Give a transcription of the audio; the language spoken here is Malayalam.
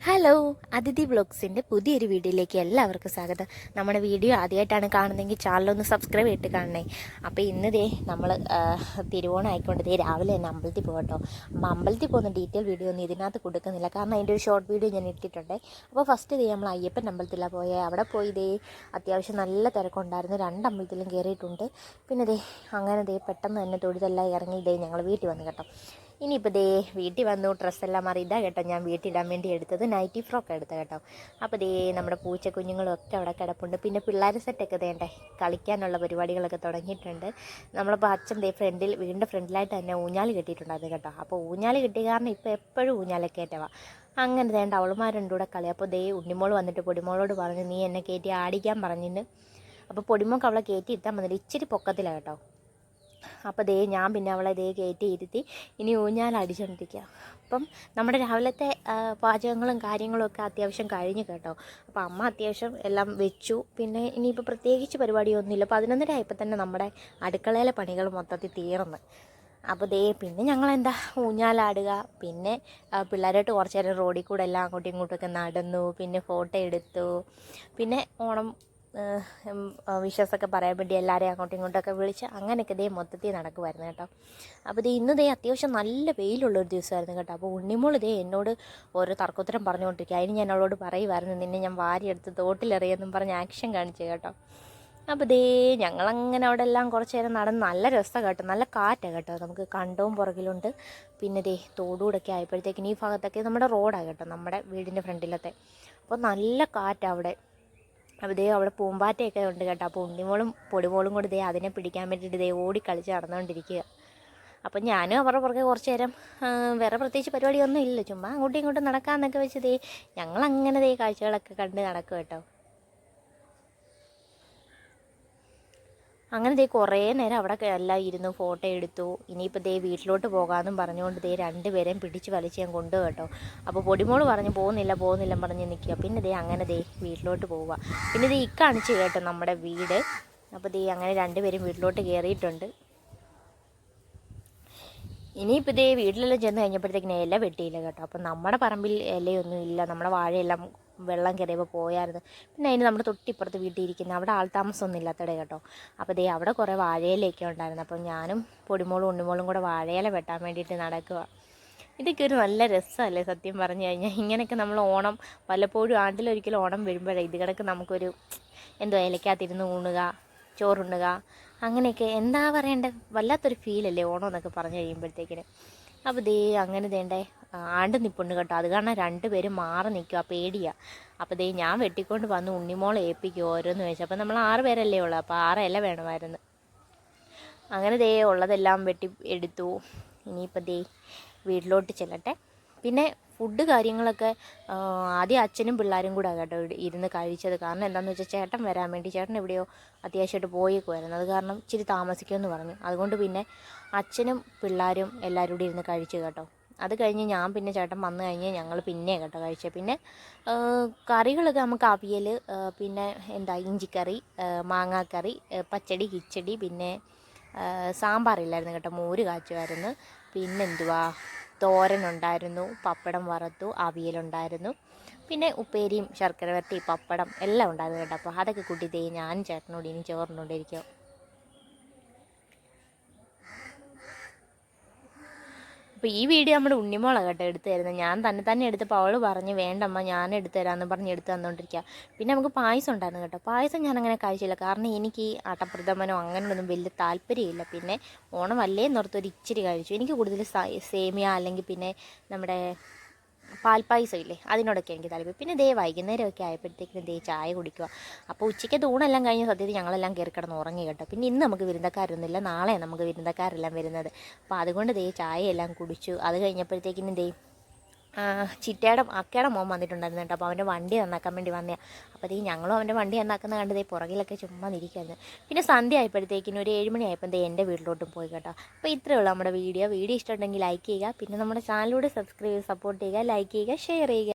ഹലോ, അതിഥി വ്ളോഗ്സിൻ്റെ പുതിയൊരു വീഡിയോയിലേക്ക് എല്ലാവർക്കും സ്വാഗതം. നമ്മുടെ വീഡിയോ ആദ്യമായിട്ടാണ് കാണുന്നതെങ്കിൽ ചാനലൊന്ന് സബ്സ്ക്രൈബ് ചെയ്തിട്ട് കാണണേ. അപ്പോൾ ഇന്ന് നമ്മൾ തിരുവോണം ആയിക്കൊണ്ട് രാവിലെ തന്നെ അമ്പലത്തിൽ പോകട്ടോ. അപ്പോൾ അമ്പലത്തിൽ പോകുന്ന ഡീറ്റെയിൽ വീഡിയോ ഒന്നും ഇതിനകത്ത് കൊടുക്കുന്നില്ല, കാരണം അതിൻ്റെ ഒരു ഷോർട്ട് വീഡിയോ ഞാൻ ഇട്ടിട്ടുണ്ട്. അപ്പോൾ ഫസ്റ്റ് നമ്മൾ അയ്യപ്പൻ അമ്പലത്തിലാണ് പോയത്. അവിടെ പോയി അത്യാവശ്യം നല്ല തിരക്കുണ്ടായിരുന്നു. 2 അമ്പലത്തിലും കയറിയിട്ടുണ്ട്. പിന്നെ അങ്ങനെ പെട്ടെന്ന് തന്നെ തൊഴുതെല്ലാം ഇറങ്ങി ഞങ്ങൾ വീട്ടിൽ വന്നു കേട്ടോ. ഇനിയിപ്പോൾ വീട്ടിൽ വന്നു, ഡ്രസ്സെല്ലാം മാറി. ഇതാ കേട്ടോ ഞാൻ വീട്ടിലിടാൻ വേണ്ടി എടുത്തത് നൈറ്റി ഫ്രോക്ക് എടുത്തത് കേട്ടോ. അപ്പോൾ നമ്മുടെ പൂച്ച കുഞ്ഞുങ്ങളും ഒക്കെ അവിടെ കിടപ്പുണ്ട്. പിന്നെ പിള്ളേർ സെറ്റൊക്കെ വേണ്ടേ, കളിക്കാനുള്ള പരിപാടികളൊക്കെ തുടങ്ങിയിട്ടുണ്ട്. നമ്മളിപ്പോൾ അച്ഛൻ വീടിൻ്റെ ഫ്രണ്ടിലായിട്ട് തന്നെ ഊഞ്ഞാൽ കെട്ടിയിട്ടുണ്ടായിരുന്നു കേട്ടോ. അപ്പോൾ ഊഞ്ഞാൽ കിട്ടിയ കാരണം ഇപ്പോൾ എപ്പോഴും ഊഞ്ഞാലൊക്കെ കയറ്റവാ. അങ്ങനെ അവളുമാരുണ്ട് കൂടെ കളി. അപ്പോൾ ഉണ്ണിമോൾ വന്നിട്ട് പൊടിമോളോട് പറഞ്ഞു, നീ എന്നെ കയറ്റി ആടിക്കാൻ പറഞ്ഞിട്ട്. അപ്പോൾ പൊടിമോൾക്ക് അവളെ കയറ്റി ഇരുത്താൻ വന്നിട്ട് ഇച്ചിരി പൊക്കത്തിലാണ് കേട്ടോ. അപ്പോൾ ഞാൻ പിന്നെ അവളെ കയറ്റി ഇരുത്തി ഇനി ഊഞ്ഞാൽ അടിച്ചുകൊണ്ടിരിക്കുക. അപ്പം നമ്മുടെ രാവിലത്തെ പാചകങ്ങളും കാര്യങ്ങളും ഒക്കെ അത്യാവശ്യം കഴിഞ്ഞു കേട്ടോ. അപ്പോൾ അമ്മ അത്യാവശ്യം എല്ലാം വെച്ചു. പിന്നെ ഇനിയിപ്പോൾ പ്രത്യേകിച്ച് പരിപാടിയൊന്നുമില്ല. 11:30 ആയപ്പോൾ തന്നെ നമ്മുടെ അടുക്കളയിലെ പണികൾ മൊത്തത്തിൽ തീർന്ന്. അപ്പോൾ പിന്നെ ഞങ്ങളെന്താ ഊഞ്ഞാലാടുക, പിന്നെ പിള്ളേരായിട്ട് കുറച്ച് നേരം റോഡിൽ കൂടെ എല്ലാം അങ്ങോട്ടും ഇങ്ങോട്ടൊക്കെ നടന്നു, പിന്നെ ഫോട്ടോ എടുത്തു, പിന്നെ ഓണം വിശ്വാസമൊക്കെ പറയാൻ വേണ്ടി എല്ലാവരെയും അങ്ങോട്ടും ഇങ്ങോട്ടൊക്കെ വിളിച്ച് അങ്ങനെയൊക്കെ മൊത്തത്തിൽ നടക്കുമായിരുന്നു കേട്ടോ. അപ്പോൾ ഇന്ന് അത്യാവശ്യം നല്ല വെയിലുള്ളൊരു ദിവസമായിരുന്നു കേട്ടോ. അപ്പോൾ ഉണ്ണിമോൾ എന്നോട് ഓരോ തർക്കോത്തരം പറഞ്ഞുകൊണ്ടിരിക്കുക. അതിന് ഞാൻ അവളോട് പറയുമായിരുന്നു, നിന്നെ ഞാൻ വാരിയെടുത്ത് തോട്ടിലെറിയെന്നും പറഞ്ഞ് ആക്ഷൻ കാണിച്ചു കേട്ടോ. അപ്പോൾ ഞങ്ങളങ്ങനെ അവിടെ എല്ലാം കുറച്ച് നേരം നടന്ന് നല്ല രസമാണ് കേട്ടോ. നല്ല കാറ്റാണ് കേട്ടോ. നമുക്ക് കണ്ടവും പുറകിലുണ്ട്. പിന്നെ തോടുകൂടൊക്കെ ആയപ്പോഴത്തേക്കിന് ഈ ഭാഗത്തൊക്കെ നമ്മുടെ റോഡാണ് കേട്ടോ, നമ്മുടെ വീടിൻ്റെ ഫ്രണ്ടിലത്തെ. അപ്പോൾ നല്ല കാറ്റാണ് അവിടെ. അപ്പോൾ അവിടെ പൂമ്പാറ്റയൊക്കെ ഉണ്ട് കേട്ടോ. അപ്പോൾ ഉണ്ണിമോളും പൊടിമോളും കൂടി അതിനെ പിടിക്കാൻ വേണ്ടിയിട്ട് ഓടി കളിച്ച് നടന്നുകൊണ്ടിരിക്കുക. അപ്പം ഞാനും അവരുടെ പുറകെ കുറച്ച് നേരം, വേറെ പ്രത്യേകിച്ച് പരിപാടിയൊന്നും ഇല്ല, ചുമ്മാ അങ്ങോട്ടും ഇങ്ങോട്ടും നടക്കാമെന്നൊക്കെ വെച്ച് ഞങ്ങളങ്ങനെ കാഴ്ചകളൊക്കെ കണ്ട് നടക്കും കേട്ടോ. അങ്ങനെ കുറേ നേരം അവിടെ എല്ലാം ഇരുന്നു ഫോട്ടോ എടുത്തു. ഇനിയിപ്പോൾ വീട്ടിലോട്ട് പോകാമെന്നും പറഞ്ഞുകൊണ്ട് 2 പേരെയും പിടിച്ച് വലിച്ച് ഞാൻ കൊണ്ടു കേട്ടോ. അപ്പോൾ പൊടിമോൾ പറഞ്ഞു പോകുന്നില്ല പറഞ്ഞ് നിൽക്കുക. പിന്നെ അങ്ങനെ വീട്ടിലോട്ട് പോവുക. പിന്നെ കാണിച്ചു കേട്ടോ നമ്മുടെ വീട്. അപ്പോൾ അങ്ങനെ 2 പേരും വീട്ടിലോട്ട് കയറിയിട്ടുണ്ട്. ഇനിയിപ്പോൾ വീട്ടിലെല്ലാം ചെന്ന് കഴിഞ്ഞപ്പോഴത്തേക്കിന് ഇല വെട്ടിയില്ല കേട്ടോ. അപ്പം നമ്മുടെ പറമ്പിൽ ഇലയൊന്നും ഇല്ല. നമ്മുടെ വാഴയെല്ലാം വെള്ളം കയറിയപ്പോൾ പോയായിരുന്നു. പിന്നെ അതിന് നമ്മുടെ തൊട്ടിപ്പുറത്ത് വീട്ടിൽ ഇരിക്കുന്ന അവിടെ ആൾതാമസമൊന്നും ഇല്ലാത്തടെ കേട്ടോ. അപ്പോൾ അവിടെ കുറേ വാഴയിലൊക്കെ ഉണ്ടായിരുന്നു. അപ്പം ഞാനും പൊടിമോളും ഉണ്ണിമോളും കൂടെ വാഴയില വെട്ടാൻ വേണ്ടിയിട്ട് നടക്കുക. ഇതൊക്കെ ഒരു നല്ല രസമല്ലേ സത്യം പറഞ്ഞു കഴിഞ്ഞാൽ. ഇങ്ങനെയൊക്കെ നമ്മൾ ഓണം വല്ലപ്പോഴും ആണ്ടിലൊരിക്കലും ഓണം വരുമ്പോഴേ ഇത് കണക്ക് നമുക്കൊരു ഇലക്കകത്തിരുന്ന് ഊണുക, ചോറുണ്ണുക, അങ്ങനെയൊക്കെ എന്താ പറയണ്ടേ, വല്ലാത്തൊരു ഫീലല്ലേ ഓണം എന്നൊക്കെ പറഞ്ഞു കഴിയുമ്പോഴത്തേക്കിന്. അപ്പോൾ അങ്ങനെ ആണ്ട് നിൽപ്പുണ്ട് കേട്ടോ. അത് കാരണം 2 പേരും മാറി നിൽക്കുക, പേടിയാണ്. അപ്പോൾ ഞാൻ വെട്ടിക്കൊണ്ട് വന്ന് ഉണ്ണിമോളെ ഏൽപ്പിക്കും ഓരോന്ന് വെച്ചു. അപ്പോൾ നമ്മൾ 6 പേരല്ലേ ഉള്ളൂ, അപ്പോൾ 6 ഇല വേണമായിരുന്നു. അങ്ങനെ ഉള്ളതെല്ലാം വെട്ടി എടുത്തു. ഇനിയിപ്പോൾ വീട്ടിലോട്ട് ചെല്ലട്ടെ. പിന്നെ ഫുഡ് കാര്യങ്ങളൊക്കെ ആദ്യം അച്ഛനും പിള്ളേരും കൂടെ കേട്ടോ ഇരുന്ന് കഴിച്ചത്. കാരണം എന്താണെന്ന് വെച്ചാൽ ചേട്ടൻ വരാൻ വേണ്ടി, ചേട്ടൻ എവിടെയോ അത്യാവശ്യമായിട്ട് പോയേക്കുമായിരുന്നു. അത് കാരണം ഇച്ചിരി താമസിക്കുമെന്ന് പറഞ്ഞു. അതുകൊണ്ട് പിന്നെ അച്ഛനും പിള്ളേരും എല്ലാവരും കൂടി ഇരുന്ന് കഴിച്ചു കേട്ടോ. അത് കഴിഞ്ഞ് ഞാൻ പിന്നെ ചേട്ടൻ വന്നു കഴിഞ്ഞ് ഞങ്ങൾ പിന്നെ കേട്ടോ കഴിച്ചത്. പിന്നെ കറികളൊക്കെ നമുക്ക് അവിയൽ, പിന്നെ ഇഞ്ചിക്കറി, മാങ്ങാക്കറി, പച്ചടി, കിച്ചടി, പിന്നെ സാമ്പാറില്ലായിരുന്നു കേട്ടോ, മോര് കാച്ചുമായിരുന്നു. പിന്നെന്തുവാ, തോരനുണ്ടായിരുന്നു, പപ്പടം വറുത്തു, അവിയലുണ്ടായിരുന്നു, പിന്നെ ഉപ്പേരിയും ശർക്കര വരട്ടി, പപ്പടം എല്ലാം ഉണ്ടായിരുന്നു കേട്ടോ. അപ്പോൾ അതൊക്കെ കൂട്ടി ഞാൻ ചേട്ടനോട് ഇനി ചോറിനോണ്ടിരിക്കും. അപ്പോൾ ഈ വീഡിയോ നമ്മുടെ ഉണ്ണിമോളാണ് കേട്ടോ എടുത്തു തരുന്നത്. ഞാൻ തന്നെ എടുത്തപ്പോൾ അവൾ പറഞ്ഞ് വേണ്ടമ്മ ഞാൻ എടുത്തു തരാമെന്ന് പറഞ്ഞ് എടുത്ത് തന്നുകൊണ്ടിരിക്കുക. പിന്നെ നമുക്ക് പായസം ഉണ്ടായിരുന്നു കേട്ടോ. പായസം ഞാനങ്ങനെ കഴിച്ചില്ല, കാരണം എനിക്ക് ഈ അടപ്രഥമനോ അങ്ങനെയൊന്നും വലിയ താല്പര്യമില്ല. പിന്നെ ഓണം അല്ലേ എന്നോർത്തൊരു ഇച്ചിരി കഴിച്ചു. എനിക്ക് കൂടുതൽ സേമിയ അല്ലെങ്കിൽ പിന്നെ നമ്മുടെ പാൽപ്പായസം ഇല്ലേ, അതിനോടൊക്കെ എനിക്ക് താല്പര്യം. പിന്നെ വൈകുന്നേരമൊക്കെ ആയപ്പോഴത്തേക്കിന് ചായ കുടിക്കുക. അപ്പോൾ ഉച്ചയ്ക്ക് ഊണെല്ലാം കഴിഞ്ഞ സത്യത്തിൽ ഞങ്ങളെല്ലാം കയറി കിടന്ന് ഉറങ്ങി കേട്ടോ. പിന്നെ ഇന്ന് നമുക്ക് വിരുന്നക്കാരൊന്നുമില്ല, നാളെ നമുക്ക് വിരുന്നക്കാരെല്ലാം വരുന്നത്. അപ്പോൾ അതുകൊണ്ട് ചായയെല്ലാം കുടിച്ചു. അത് കഴിഞ്ഞപ്പോഴത്തേക്കിനും ചിറ്റയുടെ അക്കയുടെ മോൻ വന്നിട്ടുണ്ടായിരുന്നു കേട്ടോ. അപ്പോൾ അവൻ്റെ വണ്ടി നന്നാക്കാൻ വേണ്ടി വന്നതാണ്. അപ്പോൾ ഞങ്ങളും അവൻ്റെ വണ്ടി നന്നാക്കുന്ന കണ്ട് പുറകിലൊക്കെ ചുമ്മാ ഇരിക്കുമായിരുന്നു. പിന്നെ സന്ധ്യ ആയപ്പോഴത്തേക്കിനും ഒരു 7 മണി ആയപ്പോൾ എൻ്റെ വീട്ടിലോട്ടും പോയി കേട്ടോ. അപ്പോൾ ഇത്രയേ ഉള്ളൂ നമ്മുടെ വീഡിയോ. ഇഷ്ടമുണ്ടെങ്കിൽ ലൈക്ക് ചെയ്യുക. പിന്നെ നമ്മുടെ ചാനലിലൂടെ സബ്സ്ക്രൈബ് ചെയ്ത് സപ്പോർട്ട് ചെയ്യുക, ലൈക്ക് ചെയ്യുക, ഷെയർ ചെയ്യുക.